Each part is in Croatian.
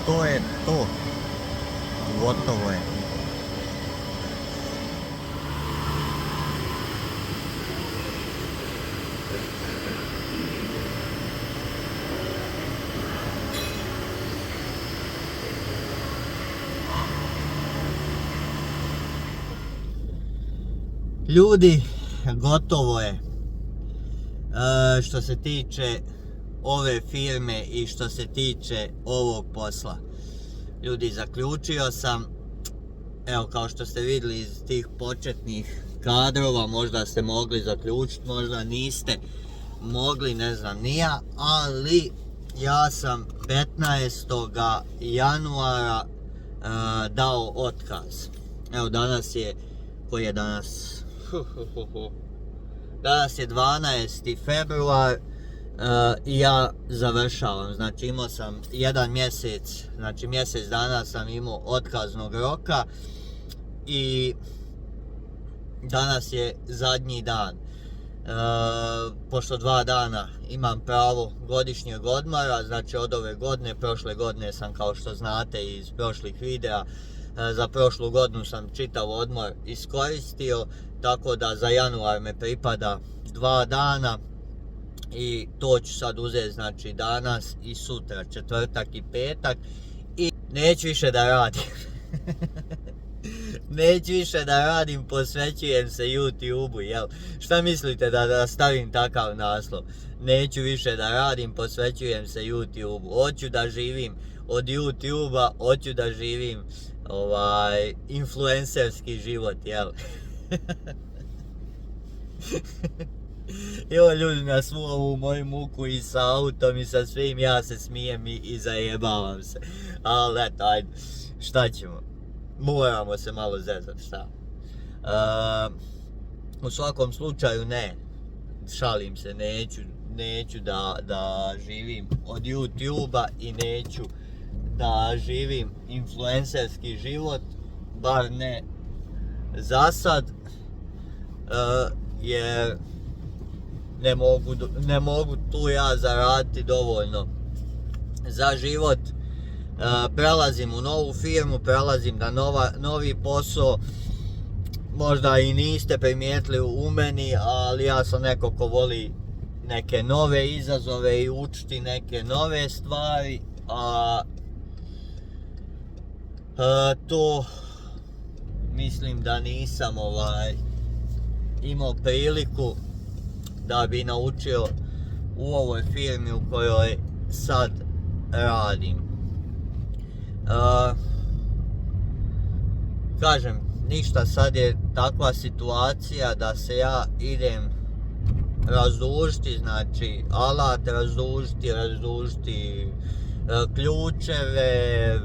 to je to. Gotovo je. Ljudi, gotovo je. Što se tiče ove firme i što se tiče ovog posla. Ljudi, zaključio sam, evo kao što ste vidjeli iz tih početnih kadrova, možda ste mogli zaključiti, možda niste mogli, ne znam ni ja, ali ja sam 15. januara dao otkaz. Evo danas je, koji je danas? Danas je 12. februar i ja završavam, znači imao sam jedan mjesec, znači mjesec dana sam imao otkaznog roka i danas je zadnji dan. Pošto 2 dana imam pravo godišnjeg odmora, znači od ove godine, prošle godine sam kao što znate iz prošlih videa, za prošlu godinu sam čitav odmor iskoristio, tako da za januar me pripada 2 dana i to ću sad uzeti, znači danas i sutra, četvrtak i petak, i neću više da radim. Neću više da radim, posvećujem se YouTube-u, jel? Šta mislite da stavim takav naslov? Neću više da radim, posvećujem se YouTube-u. Hoću da živim od YouTube-a, hoću da živim influencerski život, jel? Evo ljudi, na svu ovu moju muku i sa autom i sa svim, ja se smijem i zajebavam se. Ali eto, ajde, šta ćemo? Moramo se malo zezati, šta? U svakom slučaju ne, šalim se, neću da živim od YouTube-a i neću da živim influencerski život, bar ne za sad, jer ne mogu tu ja zaraditi dovoljno za život. Prelazim u novu firmu, prelazim na novi posao. Možda i niste primijetili u meni, ali ja sam neko ko voli neke nove izazove i učiti neke nove stvari, a to mislim da nisam imao priliku da bi naučio u ovoj firmi u kojoj sad radim. Kažem, ništa, sad je takva situacija da se ja idem razdužiti, znači alat razdužiti ključeve,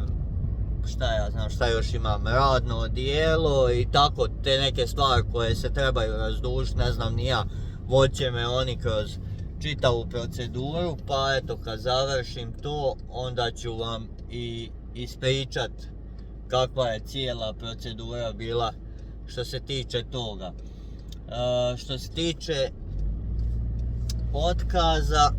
šta ja znam, šta još imam, radno odijelo i tako te neke stvari koje se trebaju razdužiti, ne znam ni ja, voće me oni kroz čitavu proceduru, pa eto kad završim to, onda ću vam i ispričat kakva je cijela procedura bila što se tiče toga. Što se tiče otkaza,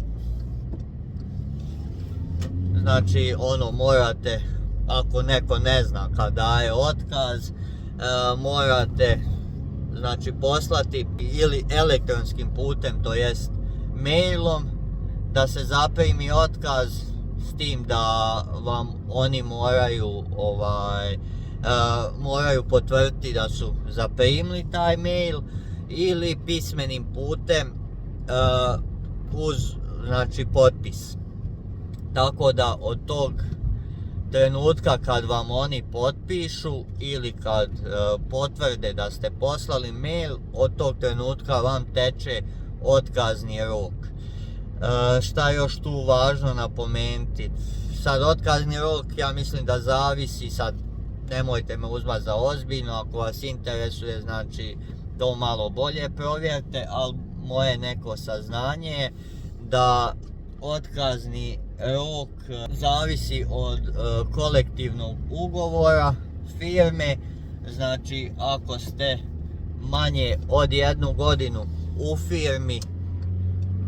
znači morate, ako neko ne zna kad daje otkaz, morate znači poslati ili elektronskim putem, to jest mailom, da se zaprimi otkaz, s tim da vam oni moraju potvrditi da su zaprimili taj mail, ili pismenim putem uz znači potpis. Tako da od tog trenutka kad vam oni potpišu ili kad potvrde da ste poslali mail, od tog trenutka vam teče otkazni rok. Šta još tu važno napomenuti? Sad otkazni rok, ja mislim da zavisi, sad nemojte me uzmati za ozbiljno, ako vas interesuje, znači to malo bolje provjerite, ali moje neko saznanje je da otkazni rok zavisi od kolektivnog ugovora firme. Znači ako ste manje od 1 godinu u firmi,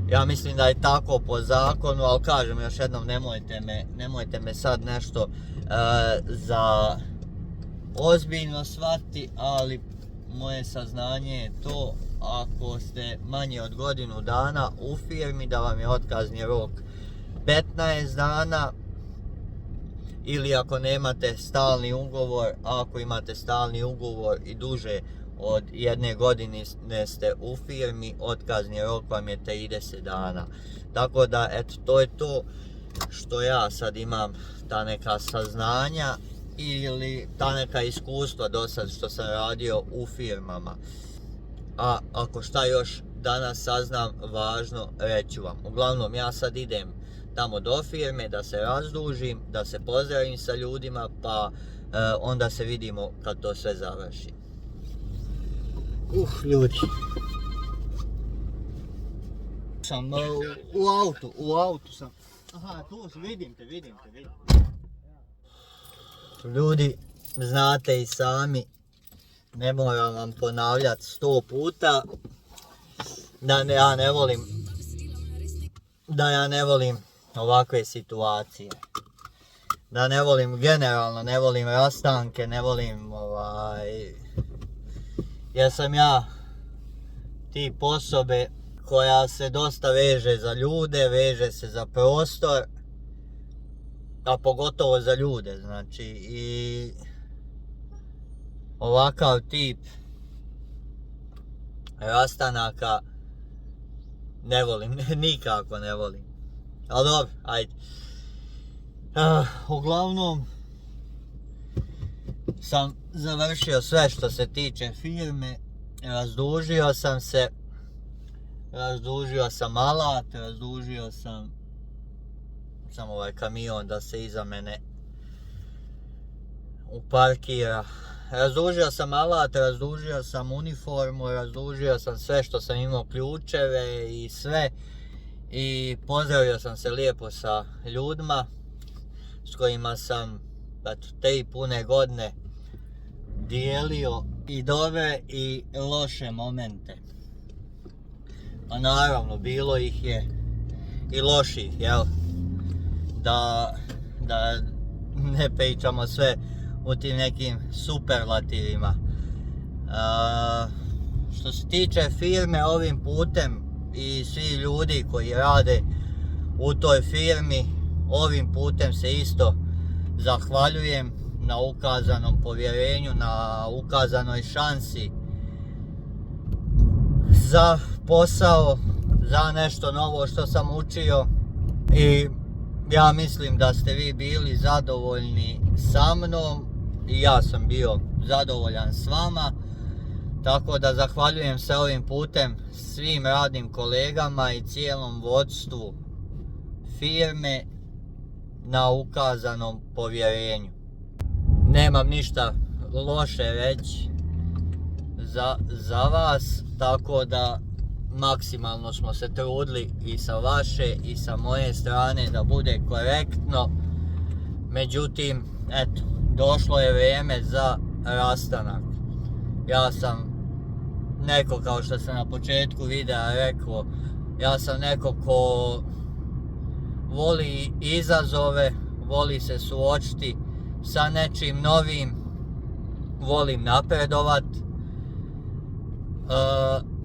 Ja mislim da je tako po zakonu, ali kažem još jednom, nemojte me sad nešto za ozbiljno shvatiti, ali moje saznanje je to, ako ste manje od godinu dana u firmi, da vam je otkazni rok 15 dana, ili ako nemate stalni ugovor, a ako imate stalni ugovor i duže od 1 godine ste u firmi, otkazni rok vam je 30 dana. Tako da, eto, to je to što ja sad imam, ta neka saznanja ili ta neka iskustva do sad što sam radio u firmama. A ako šta još danas saznam važno, reću vam. Uglavnom, ja sad idem tamo do firme da se razdužim, da se pozdravim sa ljudima, pa onda se vidimo kad to sve završi. Ljudi. Sam u autu sam. Aha, tu vidim te. Ljudi, znate i sami, ne moram vam ponavljati 100 puta, da ja ne volim ovakve situacije. Da ne volim generalno, ne volim rastanke, ne volim jer sam ja tip osobe koja se dosta veže za ljude, veže se za prostor, a pogotovo za ljude, znači, i ovakav tip rastanaka ne volim, nikako ne volim. Ali dobro, ajde. Uglavnom sam završio sve što se tiče firme, razdužio sam se, razdužio sam alat, razdužio sam ovaj kamion da se iza mene uparkira. Razdužio sam alat, razdužio sam uniformu, razdužio sam sve što sam imao, ključeve i sve. I pozdravio sam se lijepo sa ljudima s kojima sam 3 pune godine dijelio i dobre i loše momente. A naravno, bilo ih je i loših, jel? Da ne pričamo sve u tim nekim superlativima. Što se tiče firme, ovim putem i svi ljudi koji rade u toj firmi, ovim putem se isto zahvaljujem na ukazanom povjerenju, na ukazanoj šansi za posao, za nešto novo što sam učio, i ja mislim da ste vi bili zadovoljni sa mnom i ja sam bio zadovoljan s vama. Tako da zahvaljujem se ovim putem svim radnim kolegama i cijelom vodstvu firme na ukazanom povjerenju. Nemam ništa loše reći za vas, tako da maksimalno smo se trudili i sa vaše i sa moje strane da bude korektno. Međutim, eto, došlo je vrijeme za rastanak. Ja sam neko, kao što sam na početku videa rekao, ja sam neko ko voli izazove, voli se suočiti sa nečim novim, volim napredovat,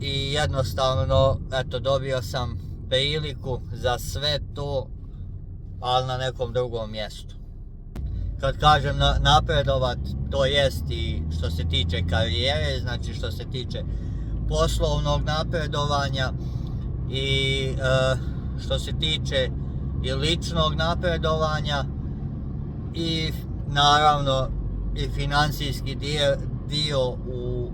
i jednostavno, eto, dobio sam priliku za sve to, ali na nekom drugom mjestu. Kad kažem napredovat, to jest i što se tiče karijere, znači što se tiče poslovnog napredovanja i što se tiče i ličnog napredovanja, i naravno i financijski dio u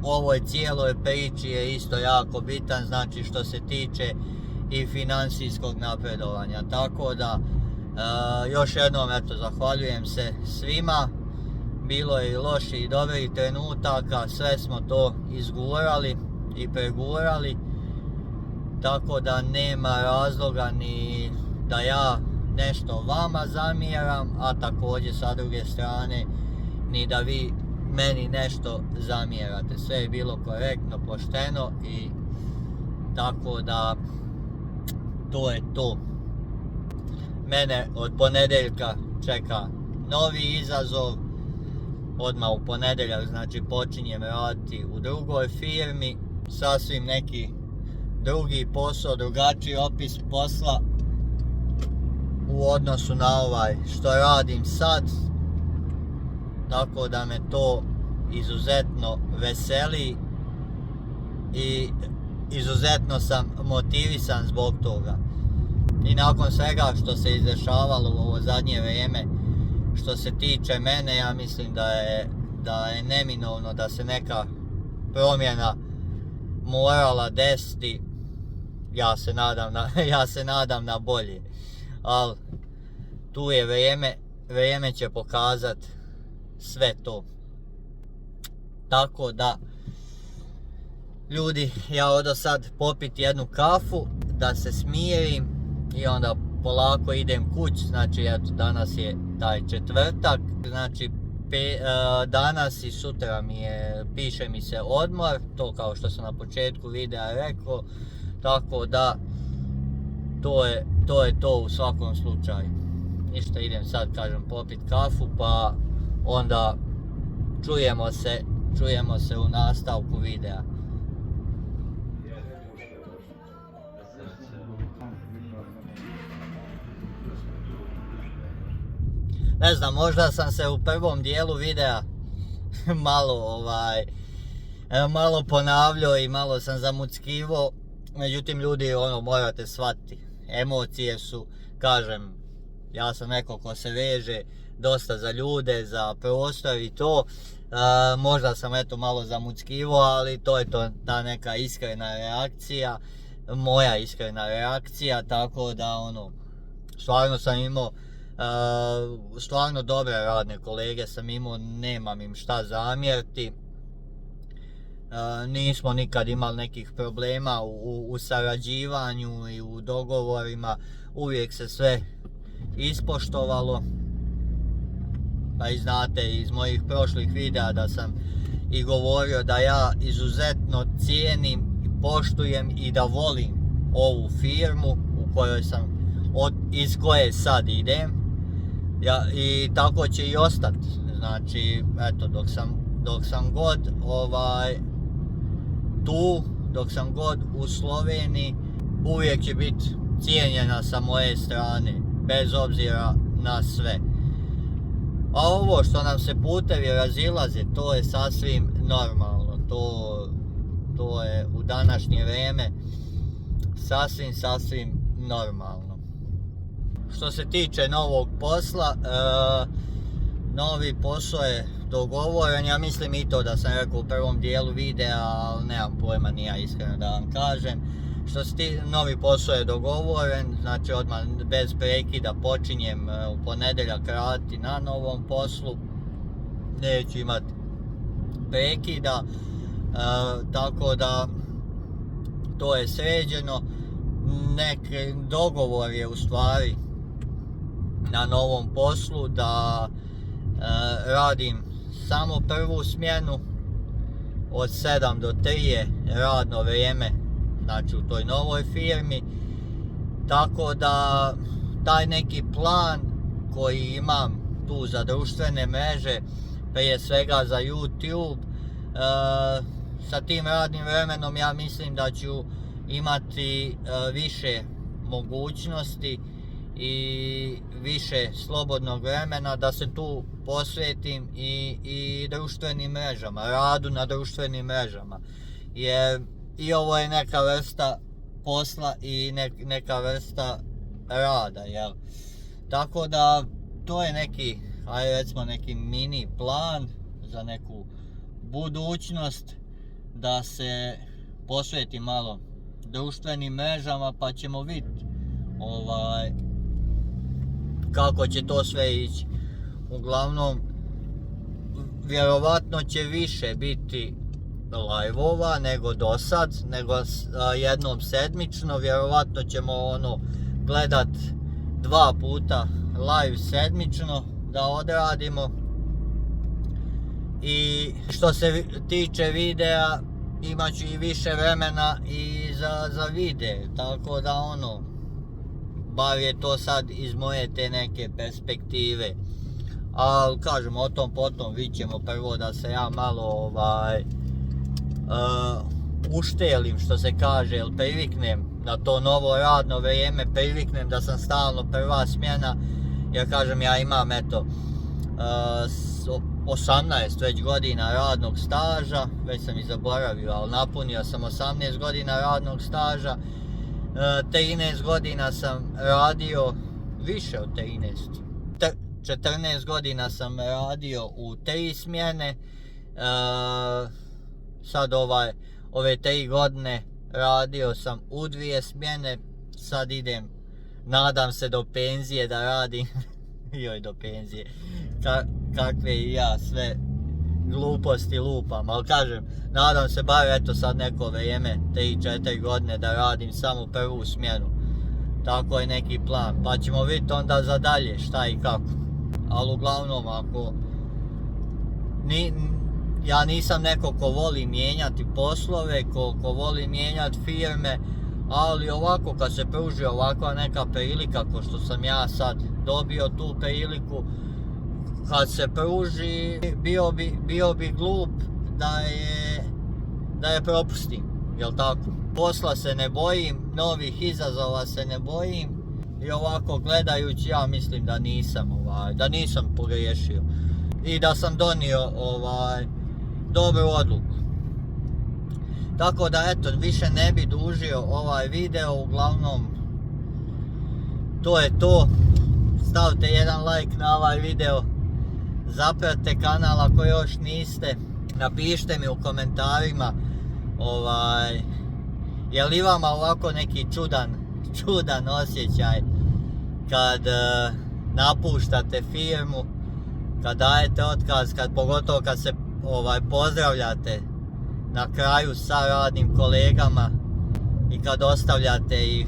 ovoj cijeloj priči je isto jako bitan, znači što se tiče i financijskog napredovanja. Tako da još jednom, eto, zahvaljujem se svima. Bilo je i loših i dobrih trenutaka, sve smo to izgurali i pregurali, tako da nema razloga ni da ja nešto vama zamjeram, a također sa druge strane ni da vi meni nešto zamjerate. Sve je bilo korektno, pošteno, i tako da to je to. Mene od ponedjeljka čeka novi izazov. Odmah u ponedjeljak, znači počinjem raditi u drugoj firmi. Sasvim neki drugi posao, drugačiji opis posla u odnosu na ovaj što radim sad. Tako da me to izuzetno veseli i izuzetno sam motivisan zbog toga. I nakon svega što se izdešavalo u ovo zadnje vrijeme, što se tiče mene, ja mislim da je neminovno da se neka promjena morala desiti. Ja se nadam na bolje. Ali tu je vrijeme će pokazati sve to. Tako da, ljudi, ja odo sad popiti jednu kafu, da se smirim i onda polako idem kući. Znači, eto, danas je taj četvrtak, znači danas i sutra piše mi se odmor, to kao što sam na početku videa rekao, tako da to je to u svakom slučaju. Ništa, idem sad, kažem, popit kafu, pa onda čujemo se u nastavku videa. Ne znam, možda sam se u prvom dijelu videa malo ponavljao i malo sam zamuckivao. Međutim, ljudi, morate shvatiti, emocije su, kažem, ja sam neko ko se veže dosta za ljude, za prostor i to. Možda sam eto malo zamuckivao, ali to je ta neka iskrena reakcija, moja iskrena reakcija, tako da stvarno sam imao stvarno dobre radne kolege sam imao, nemam im šta zamjeriti. Nismo nikad imali nekih problema u sarađivanju i u dogovorima, uvijek se sve ispoštovalo. Pa i znate iz mojih prošlih videa da sam i govorio da ja izuzetno cijenim i poštujem i da volim ovu firmu u kojoj sam, iz koje sad idem. I tako će i ostati. Znači, eto, dok sam god tu, dok sam god u Sloveniji, uvijek će biti cijenjena sa moje strane, bez obzira na sve. A ovo što nam se putevi razilaze, to je sasvim normalno. To je u današnje vrijeme sasvim normalno. Što se tiče novog posla, novi posao je dogovoren, ja mislim i to da sam rekao u prvom dijelu videa, ali nemam pojma ni ja iskreno da vam kažem. Što se tiče, novi posao je dogovoren, znači odmah bez prekida počinjem u ponedjeljak raditi na novom poslu, neću imati prekida, tako da to je sređeno. Neki dogovor je u stvari na novom poslu da radim samo prvu smjenu, od 7 do 3 je radno vrijeme, znači u toj novoj firmi, tako da taj neki plan koji imam tu za društvene mreže, prije svega za YouTube, sa tim radnim vremenom ja mislim da ću imati više mogućnosti i više slobodnog vremena da se tu posvetim i društvenim mrežama, radu na društvenim mrežama. Jer i ovo je neka vrsta posla i neka vrsta rada, jel? Tako da to je neki, ajde recimo neki mini plan za neku budućnost, da se posvetim malo društvenim mrežama, pa ćemo vidjeti kako će to sve ići. Uglavnom, vjerovatno će više biti live-ova nego do sad, nego jednom sedmično. Vjerovatno ćemo gledat 2 puta live sedmično da odradimo. I što se tiče videa, imat ću i više vremena i za videe, tako da bar je to sad iz moje te neke perspektive. Ali kažem, o tom potom vidit ćemo. Prvo da se ja malo uštelim, što se kaže, jel priviknem na to novo radno vrijeme, priviknem da sam stalno prva smjena, jer kažem, ja imam eto 18 već godina radnog staža, već sam i zaboravio, ali napunio sam 18 godina radnog staža. 13 godina sam radio, više od 14 godina sam radio u 3 smjene. Sad ove 3 godine radio sam u 2 smjene. Sad idem, nadam se do penzije da radim. Joj, do penzije. Kakve i ja sve gluposti lupam, ali kažem, nadam se bar eto sad neko vrijeme, 3-4 godine da radim samo prvu smjenu. Tako je neki plan, pa ćemo vidjeti onda za dalje šta i kako. Ali uglavnom, ako ja nisam neko ko voli mijenjati poslove, ko voli mijenjati firme, ali ovako kad se pruži ovakva neka prilika, ko što sam ja sad dobio tu priliku, kad se pruži, bio bi glup da je propustim, jel tako? Posla se ne bojim, novih izazova se ne bojim i ovako gledajući ja mislim da nisam pogriješio i da sam donio dobru odluku. Tako da eto, više ne bi dužio ovaj video, uglavnom to je to. Stavite jedan like na ovaj video, zapratite kanal ako još niste, napišite mi u komentarima je li vama ovako neki čudan osjećaj kad napuštate firmu, kad dajete otkaz, pogotovo kad se pozdravljate na kraju sa radnim kolegama i kad ostavljate ih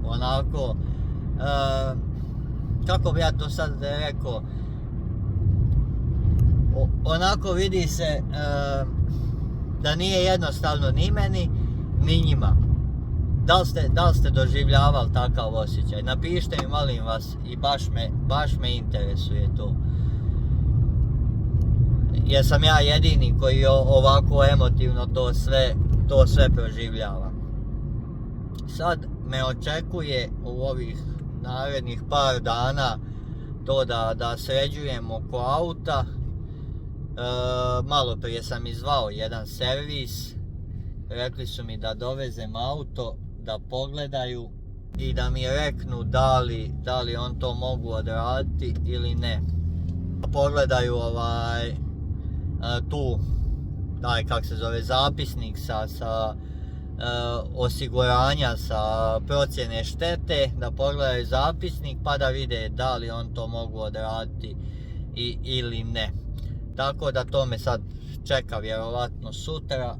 onako, kako bi ja to sad rekao, onako vidi se da nije jednostavno ni meni ni njima. Da li ste doživljavali takav osjećaj? Napišite mi, molim vas, i baš me interesuje to. Jer sam ja jedini koji ovako emotivno to sve proživljava. Sad me očekuje u ovih narednih par dana to da sređujem oko auta. Malo prije sam izvao jedan servis, rekli su mi da dovezem auto, da pogledaju i da mi reknu da li on to mogu odraditi ili ne. Pogledaju tu, kak se zove, zapisnik sa osiguranja, sa procjene štete, da pogledaju zapisnik pa da vide da li on to mogu odraditi ili ne. Tako da to me sad čeka vjerovatno sutra,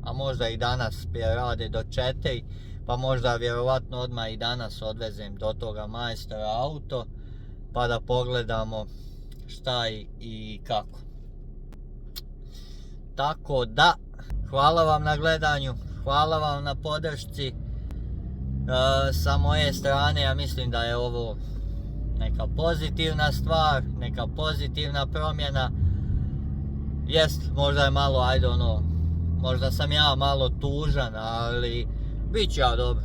a možda i danas jer rade do 4, pa možda vjerovatno odmah i danas odvezem do toga majstora auto, pa da pogledamo šta i kako. Tako da, hvala vam na gledanju, hvala vam na podršci. Sa moje strane ja mislim da je ovo neka pozitivna stvar, neka pozitivna promjena. Jest, možda je malo, možda sam ja malo tužan, ali bit ću ja dobro.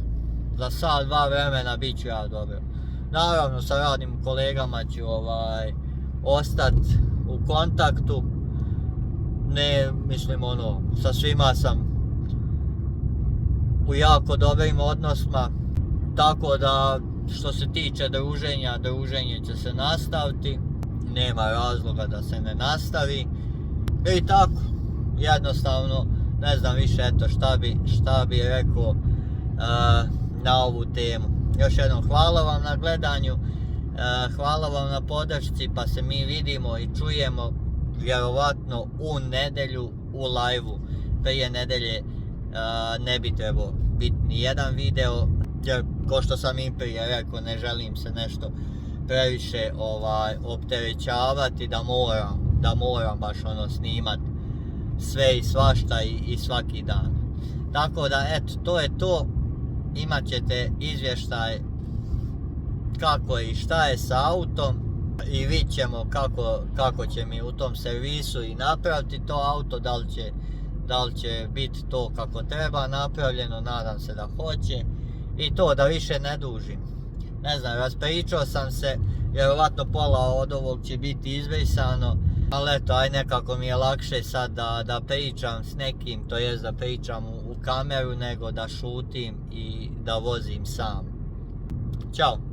Za sat, 2 vremena bit ću ja dobro. Naravno, sa radnim kolegama ću ostati u kontaktu. Ne, mislim sa svima sam u jako dobrim odnosima. Tako da, što se tiče druženje će se nastaviti. Nema razloga da se ne nastavi. I tako, jednostavno, ne znam više šta bi rekao na ovu temu. Još jednom hvala vam na gledanju, hvala vam na podršci, pa se mi vidimo i čujemo vjerovatno u nedjelju u live-u. Prije nedjelje ne bi trebao biti ni jedan video, jer ko što sam i prije rekao, ne želim se nešto previše opterećavati da moram baš snimat sve i svašta i svaki dan. Tako da eto, to je to. Imat ćete izvještaj kako je i šta je sa autom i vidjet ćemo kako će mi u tom servisu i napraviti to auto, da li će biti to kako treba napravljeno, nadam se da hoće. I to, da više ne dužim. Ne znam, raspričao sam se, vjerovatno pola od ovog će biti izbrisano, ali eto, aj nekako mi je lakše sad da pričam s nekim, to jest da pričam u kameru, nego da šutim i da vozim sam. Ćao!